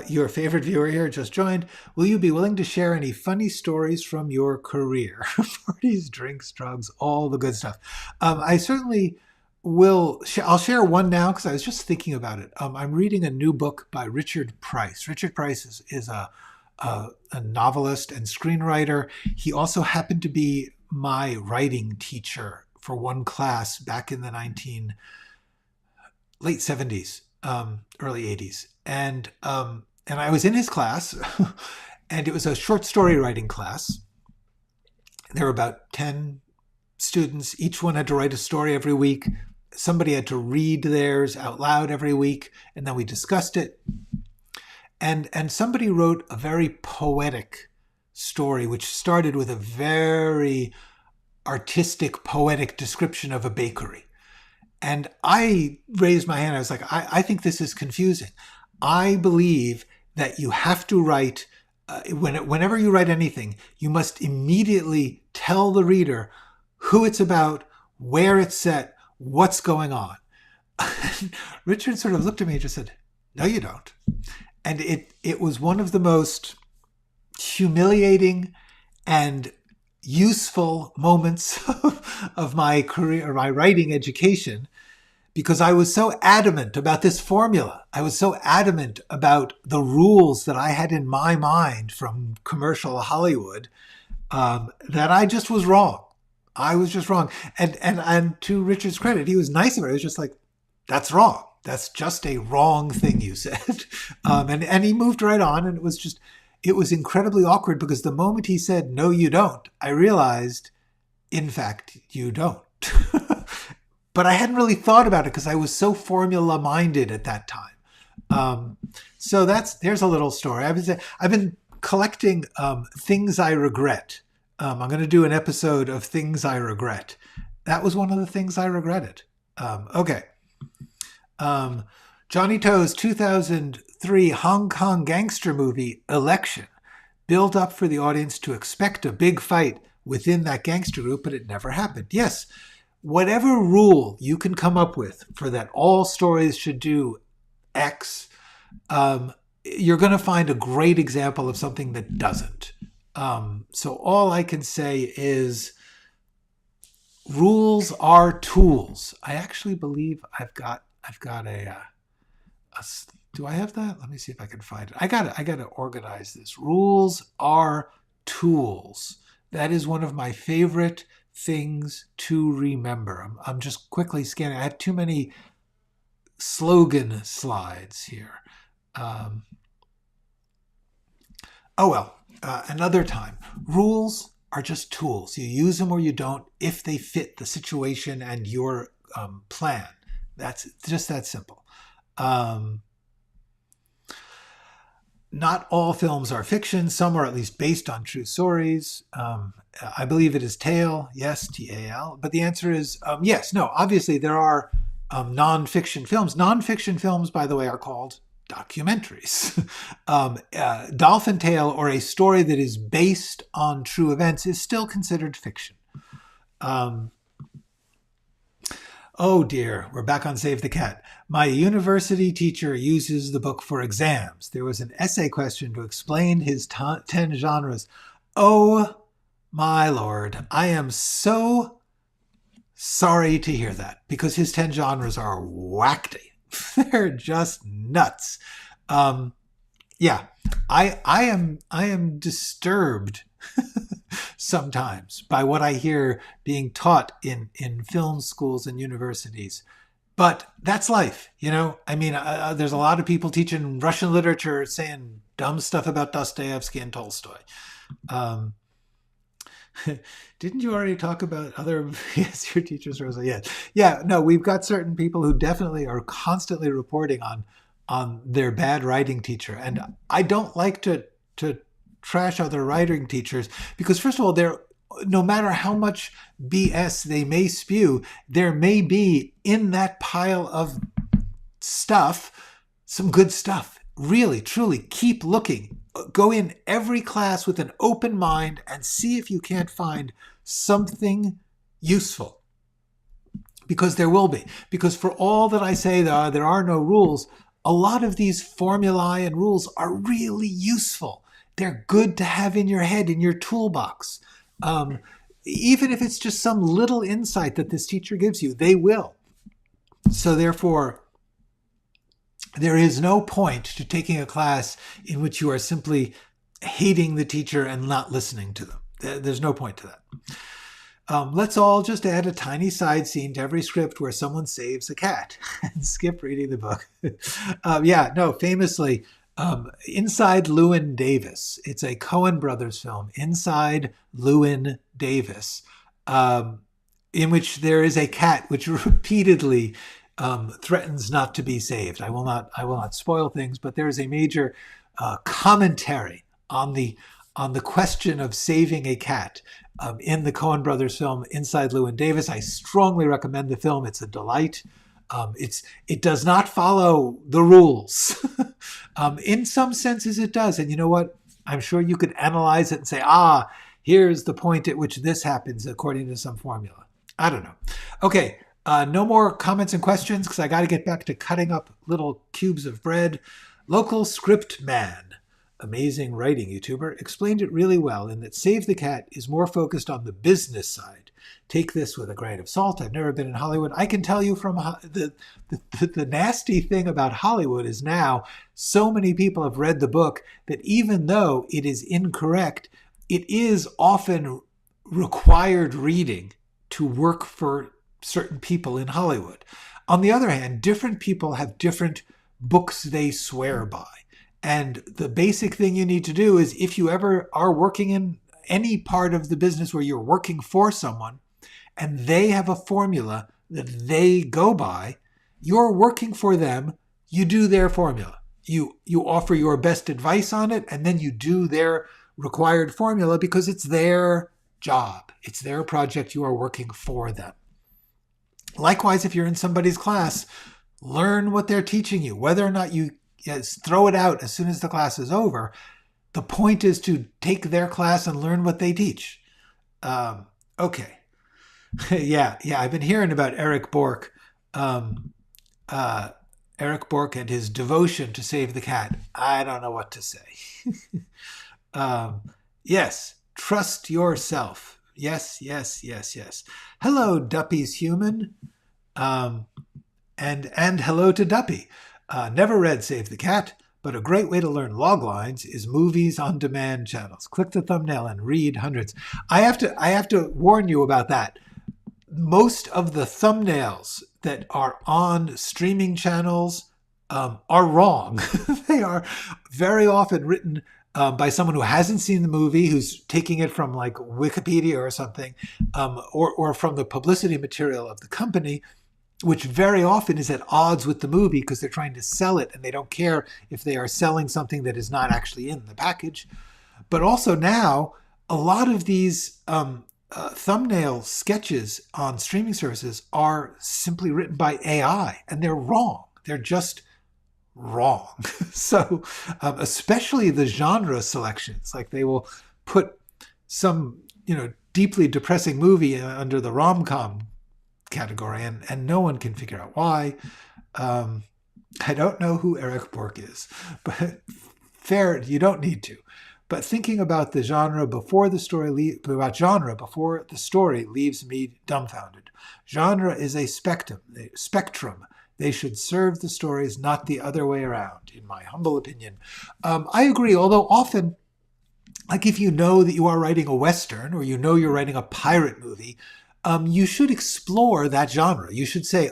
S1: Your favorite viewer here just joined. Will you be willing to share any funny stories from your career? Parties, drinks, drugs, all the good stuff. I certainly will. I'll share one now because I was just thinking about it. I'm reading a new book by Richard Price. Richard Price is a novelist and screenwriter. He also happened to be my writing teacher for one class back in the late 70s, early 80s. And I was in his class, and it was a short story writing class. There were about 10 students. Each one had to write a story every week. Somebody had to read theirs out loud every week, and then we discussed it. And somebody wrote a very poetic story, which started with a very artistic, poetic description of a bakery. And I raised my hand. I was like, I think this is confusing. I believe that you have to write, whenever you write anything, you must immediately tell the reader who it's about, where it's set, what's going on. Richard sort of looked at me and just said, no, you don't. And it was one of the most humiliating and useful moments of my career, or my writing education, because I was so adamant about this formula. I was so adamant about the rules that I had in my mind from commercial Hollywood that I just was wrong. I was just wrong. And to Richard's credit, he was nice about it. He was just like, that's wrong. That's just a wrong thing you said. And he moved right on, and it was incredibly awkward because the moment he said, no, you don't, I realized, in fact, you don't. But I hadn't really thought about it because I was so formula minded at that time. So there's a little story. I've been collecting things I regret. I'm going to do an episode of things I regret. That was one of the things I regretted. Okay. Johnny To's 2003 Hong Kong gangster movie, Election, built up for the audience to expect a big fight within that gangster group, but it never happened. Yes, whatever rule you can come up with for that all stories should do X, you're going to find a great example of something that doesn't. So all I can say is rules are tools. I actually believe I've got a do I have that? Let me see if I can find it. I got to organize this. Rules are tools. That is one of my favorite things to remember. I'm just quickly scanning. I had too many slogan slides here. Another time. Rules are just tools. You use them or you don't if they fit the situation and your plan. That's just that simple. Not all films are fiction. Some are at least based on true stories. I believe it is Tale. Yes, T-A-L. But the answer is yes. No, obviously there are non-fiction films. Non-fiction films, by the way, are called documentaries. Dolphin Tale, or a story that is based on true events, is still considered fiction. Oh dear, we're back on Save the Cat. My university teacher uses the book for exams. There was an essay question to explain his 10 genres. Oh my Lord, I am so sorry to hear that, because his 10 genres are wacky. They're just nuts. Yeah, I am disturbed sometimes by what I hear being taught in film schools and universities. But that's life, you know? I mean, there's a lot of people teaching Russian literature saying dumb stuff about Dostoevsky and Tolstoy. Didn't you already talk about other yes, your teachers, Rosa? Yeah. Yeah, no, we've got certain people who definitely are constantly reporting on their bad writing teacher. And I don't like to trash other writing teachers because first of all, they're no matter how much BS they may spew, there may be in that pile of stuff some good stuff. Really, truly, keep looking. Go in every class with an open mind and see if you can't find something useful. Because there will be. Because for all that I say there are no rules, a lot of these formulae and rules are really useful. They're good to have in your head, in your toolbox. Even if it's just some little insight that this teacher gives you, they will. So therefore, there is no point to taking a class in which you are simply hating the teacher and not listening to them. There's no point to that. Let's all just add a tiny side scene to every script where someone saves a cat and skip reading the book. Famously, Inside Llewyn Davis. It's a Coen Brothers film, Inside Llewyn Davis, in which there is a cat which repeatedly threatens not to be saved. I will not spoil things, but there is a major commentary on the question of saving a cat in the Coen Brothers film Inside Llewyn Davis. I strongly recommend the film. It's a delight. It does not follow the rules. In some senses it does. And you know what? I'm sure you could analyze it and say, here's the point at which this happens according to some formula. I don't know. Okay. No more comments and questions because I got to get back to cutting up little cubes of bread. Local Script Man, amazing writing YouTuber, explained it really well in that Save the Cat is more focused on the business side. Take this with a grain of salt. I've never been in Hollywood. I can tell you from the nasty thing about Hollywood is now so many people have read the book that even though it is incorrect, it is often required reading to work for certain people in Hollywood. On the other hand, different people have different books they swear by. And the basic thing you need to do is if you ever are working in any part of the business where you're working for someone and they have a formula that they go by, you're working for them, you do their formula. You offer your best advice on it and then you do their required formula because it's their job. It's their project. You are working for them. Likewise, if you're in somebody's class, learn what they're teaching you. Whether or not you throw it out as soon as the class is over, the point is to take their class and learn what they teach. Okay. I've been hearing about Eric Bork. Eric Bork and his devotion to Save the Cat. I don't know what to say. Yes, trust yourself. Yes. Hello, Duppy's human. And hello to Duppy. Never read Save the Cat, but a great way to learn log lines is movies on demand channels. Click the thumbnail and read hundreds. I have to warn you about that. Most of the thumbnails that are on streaming channels are wrong. They are very often written by someone who hasn't seen the movie, who's taking it from like Wikipedia or something, or from the publicity material of the company, which very often is at odds with the movie because they're trying to sell it and they don't care if they are selling something that is not actually in the package. But also now, a lot of these thumbnail sketches on streaming services are simply written by AI and they're wrong. They're just wrong. So especially the genre selections, like they will put some, deeply depressing movie under the rom-com category and no one can figure out why. I don't know who Eric Bork is, but fair, you don't need to. But thinking about the genre before the story leaves me dumbfounded. Genre is a spectrum. They should serve the stories, not the other way around, in my humble opinion. I agree, although often, like if you know that you are writing a Western or you're writing a pirate movie, you should explore that genre. You should say,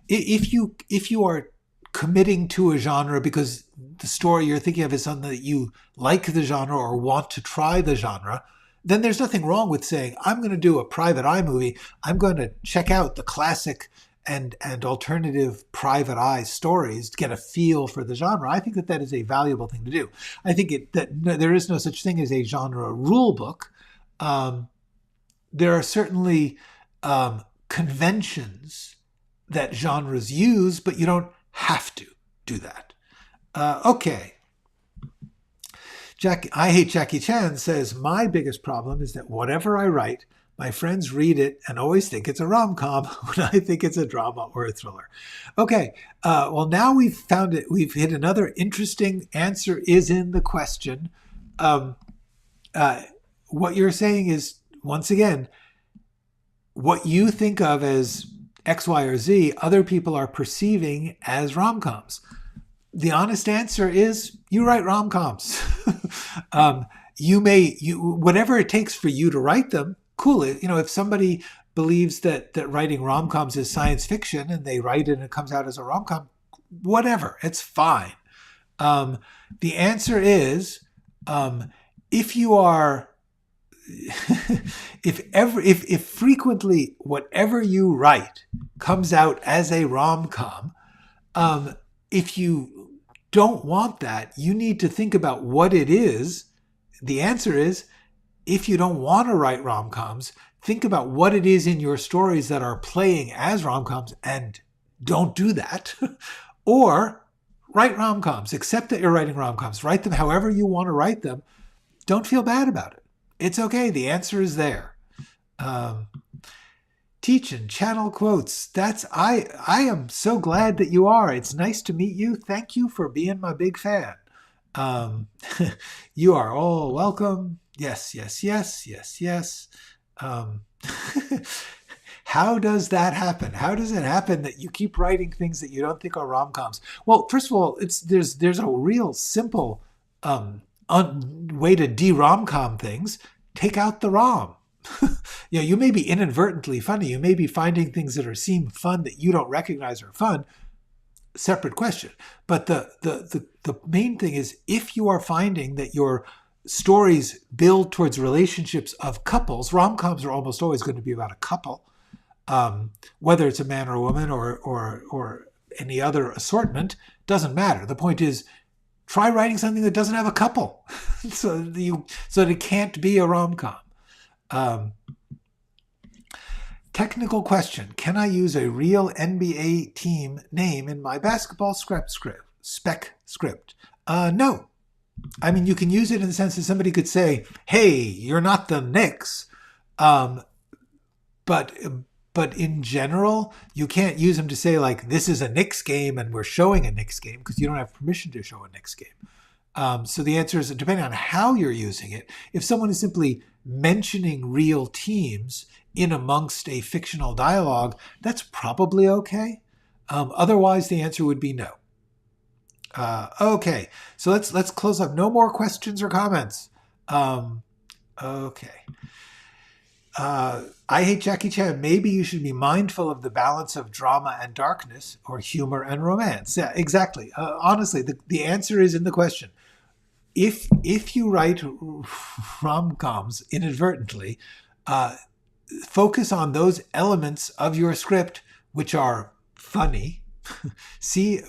S1: if you are committing to a genre because the story you're thinking of is something that you like the genre or want to try the genre, then there's nothing wrong with saying, I'm going to do a private eye movie. I'm going to check out the classic and alternative private eye stories to get a feel for the genre. I think that is a valuable thing to do. I think there is no such thing as a genre rule book. There are certainly conventions that genres use, but you don't have to do that. Okay. I Hate Jackie Chan says, my biggest problem is that whatever I write, my friends read it and always think it's a rom-com when I think it's a drama or a thriller. Okay, well, now we've found it. We've hit another interesting answer is in the question. What you're saying is, once again, what you think of as X, Y, or Z, other people are perceiving as rom-coms. The honest answer is you write rom-coms. Whatever it takes for you to write them, cool. If somebody believes that writing rom-coms is science fiction and they write it and it comes out as a rom-com, whatever, it's fine. The answer is, if you are, if frequently whatever you write comes out as a rom-com, if you don't want that, you need to think about what it is. The answer is, if you don't want to write rom-coms, think about what it is in your stories that are playing as rom-coms and don't do that. Or write rom-coms. Accept that you're writing rom-coms. Write them however you want to write them. Don't feel bad about it. It's okay. The answer is there. Teach and channel quotes. I am so glad that you are. It's nice to meet you. Thank you for being my big fan. You are all welcome. Yes, yes, yes, yes, yes. How does that happen? How does it happen that you keep writing things that you don't think are rom-coms? Well, first of all, there's a real simple way to de-rom-com things. Take out the rom. You may be inadvertently funny. You may be finding things that seem fun that you don't recognize are fun. Separate question. But the main thing is, if you are finding that your stories build towards relationships of couples, rom-coms are almost always going to be about a couple, whether it's a man or a woman or any other assortment, doesn't matter. The point is, try writing something that doesn't have a couple so that it can't be a rom-com. Technical question. Can I use a real NBA team name in my basketball spec script? No. I mean, you can use it in the sense that somebody could say, hey, you're not the Knicks. But in general, you can't use them to say, like, this is a Knicks game and we're showing a Knicks game, because you don't have permission to show a Knicks game. So the answer is, depending on how you're using it, if someone is simply mentioning real teams in amongst a fictional dialogue, that's probably okay. Otherwise, the answer would be no. Okay, so let's close up. No more questions or comments. Okay. I Hate Jackie Chan. Maybe you should be mindful of the balance of drama and darkness, or humor and romance. Yeah, exactly. Honestly, the answer is in the question. If you write rom-coms inadvertently, focus on those elements of your script which are funny. See,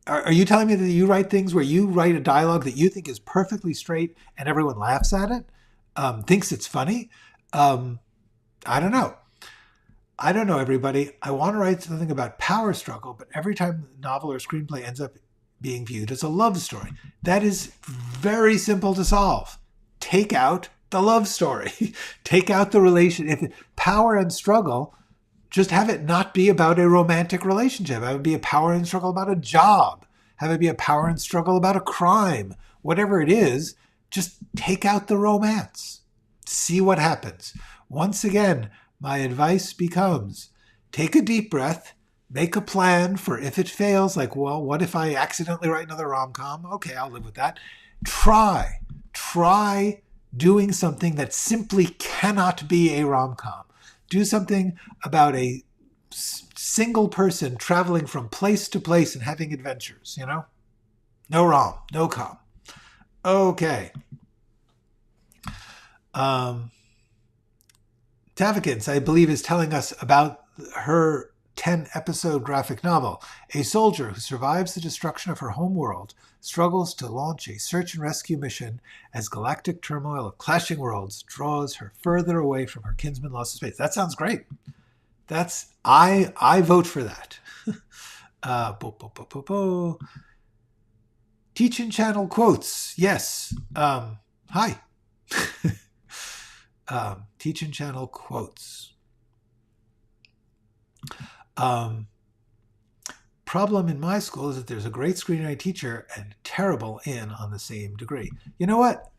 S1: are you telling me that you write things where you write a dialogue that you think is perfectly straight and everyone laughs at it, thinks it's funny? I don't know. Everybody. I want to write something about power struggle, but every time the novel or screenplay ends up being viewed as a love story. That is very simple to solve. Take out the love story. Take out the relation. If power and struggle, just have it not be about a romantic relationship. Have it be a power and struggle about a job. Have it be a power and struggle about a crime. Whatever it is, just take out the romance. See what happens. Once again, my advice becomes, take a deep breath. Make a plan for if it fails, like, well, what if I accidentally write another rom-com? Okay, I'll live with that. Try doing something that simply cannot be a rom-com. Do something about a single person traveling from place to place and having adventures, No rom, no com. Okay. Tavikins, I believe, is telling us about her 10-episode graphic novel. A soldier who survives the destruction of her homeworld struggles to launch a search and rescue mission as galactic turmoil of clashing worlds draws her further away from her kinsman lost to space. That sounds great. I vote for that. Teach-in channel quotes. Yes. Hi. Teach-in channel quotes. Problem in my school is that there's a great screenwriting teacher and terrible in on the same degree. You know what?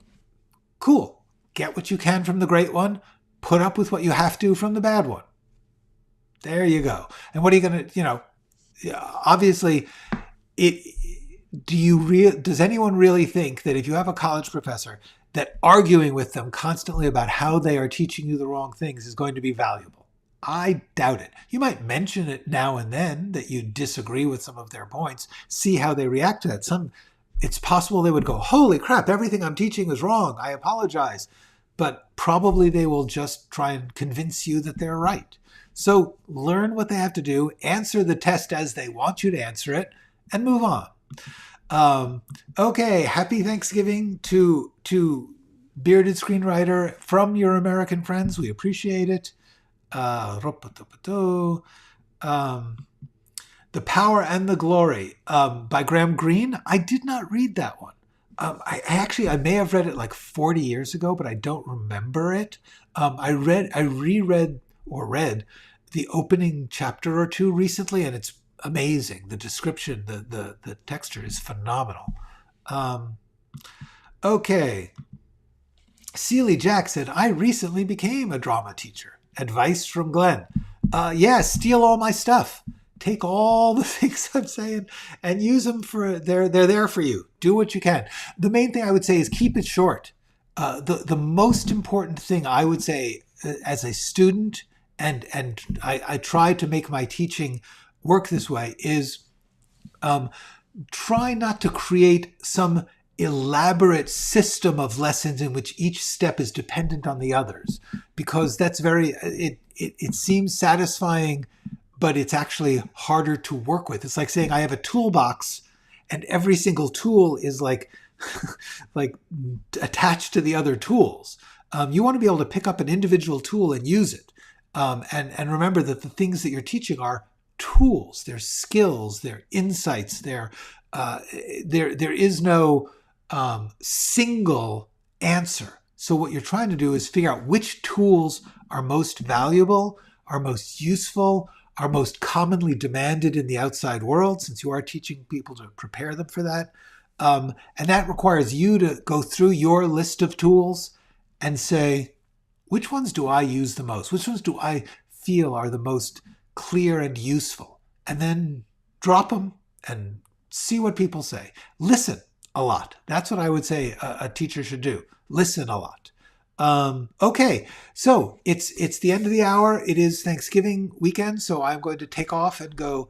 S1: Cool. Get what you can from the great one. Put up with what you have to from the bad one. There you go. And what are you going to, obviously, does anyone really think that if you have a college professor, that arguing with them constantly about how they are teaching you the wrong things is going to be valuable? I doubt it. You might mention it now and then that you disagree with some of their points, see how they react to that. It's possible they would go, holy crap, everything I'm teaching is wrong. I apologize. But probably they will just try and convince you that they're right. So learn what they have to do, answer the test as they want you to answer it, and move on. Okay, happy Thanksgiving to Bearded Screenwriter from your American friends. We appreciate it. The Power and the Glory by Graham Greene. I did not read that one. I may have read it like 40 years ago, but I don't remember it. I reread the opening chapter or two recently, and it's amazing. The description, the texture is phenomenal. Okay. Seeley Jack said, I recently became a drama teacher. Advice from Glenn. Steal all my stuff. Take all the things I'm saying and use them they're there for you. Do what you can. The main thing I would say is keep it short. The most important thing I would say as a student, and I try to make my teaching work this way, is try not to create some elaborate system of lessons in which each step is dependent on the others, because that's it seems satisfying, but it's actually harder to work with. It's like saying I have a toolbox and every single tool is like attached to the other tools. You want to be able to pick up an individual tool and use it. And remember that the things that you're teaching are tools, they're skills, they're insights, there is no single answer. So what you're trying to do is figure out which tools are most valuable, are most useful, are most commonly demanded in the outside world, since you are teaching people to prepare them for that. And that requires you to go through your list of tools and say, which ones do I use the most? Which ones do I feel are the most clear and useful? And then drop them and see what people say. Listen a lot. That's what I would say a teacher should do. Listen a lot. Okay, so it's the end of the hour. It is Thanksgiving weekend, so I'm going to take off and go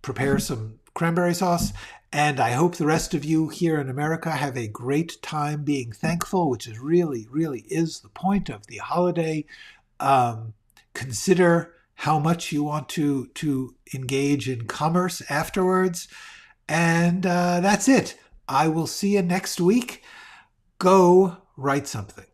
S1: prepare some cranberry sauce. And I hope the rest of you here in America have a great time being thankful, which is really, really is the point of the holiday. Consider how much you want to engage in commerce afterwards. And that's it. I will see you next week. Go write something.